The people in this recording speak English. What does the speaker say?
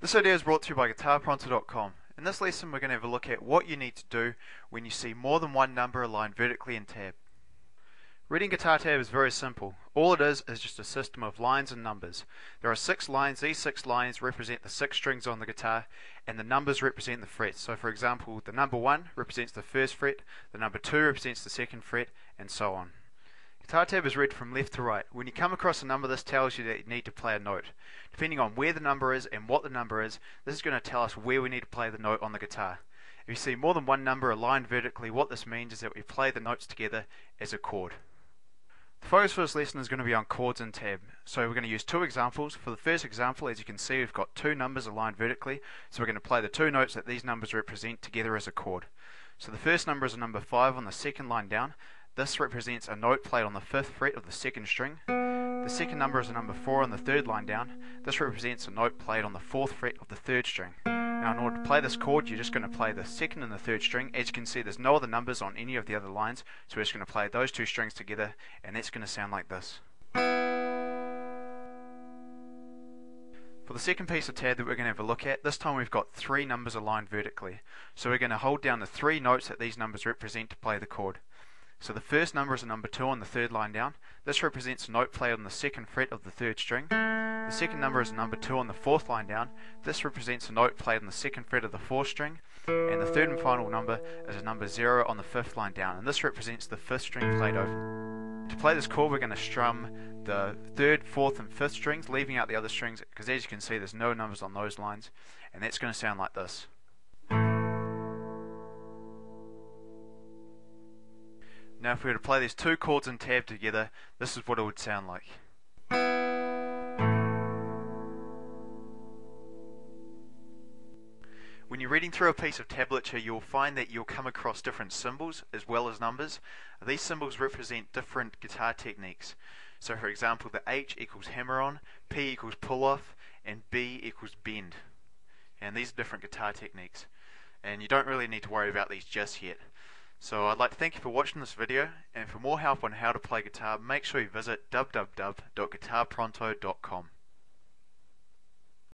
This video is brought to you by GuitarPronto.com. In this lesson we're going to have a look at what you need to do when you see more than one number aligned vertically in tab. Reading guitar tab is very simple. All it is just a system of lines and numbers. There are 6 lines. These 6 lines represent the 6 strings on the guitar, and the numbers represent the frets. So for example, the number 1 represents the first fret, the number 2 represents the second fret, and so on. Guitar tab is read from left to right. When you come across a number, this tells you that you need to play a note. Depending on where the number is and what the number is, this is going to tell us where we need to play the note on the guitar. If you see more than one number aligned vertically, what this means is that we play the notes together as a chord. The focus for this lesson is going to be on chords in tab. So we're going to use 2 examples. For the first example, as you can see, we've got 2 numbers aligned vertically, so we're going to play the 2 notes that these numbers represent together as a chord. So the first number is a number 5 on the second line down. This represents a note played on the 5th fret of the second string. The second number is a number 4 on the third line down. This represents a note played on the 4th fret of the third string. Now in order to play this chord, you're just going to play the second and the third string. As you can see, there's no other numbers on any of the other lines, so we're just going to play those 2 strings together, and that's going to sound like this. For the second piece of tab that we're going to have a look at, this time we've got 3 numbers aligned vertically. So we're going to hold down the 3 notes that these numbers represent to play the chord. So the first number is a number 2 on the third line down. This represents a note played on the 2nd fret of the 3rd string. The second number is a number 2 on the 4th line down. This represents a note played on the 2nd fret of the 4th string. And the third and final number is a number 0 on the 5th line down, and this represents the 5th string played over. To play this chord, we're going to strum the 3rd, 4th and 5th strings, leaving out the other strings, because as you can see there's no numbers on those lines, and that's going to sound like this. Now if we were to play these 2 chords in tab together, this is what it would sound like. When you're reading through a piece of tablature, you'll find that you'll come across different symbols as well as numbers. These symbols represent different guitar techniques. So for example, the H equals hammer on, P equals pull off, and B equals bend. And these are different guitar techniques. And you don't really need to worry about these just yet. So I'd like to thank you for watching this video, and for more help on how to play guitar, make sure you visit www.guitarpronto.com.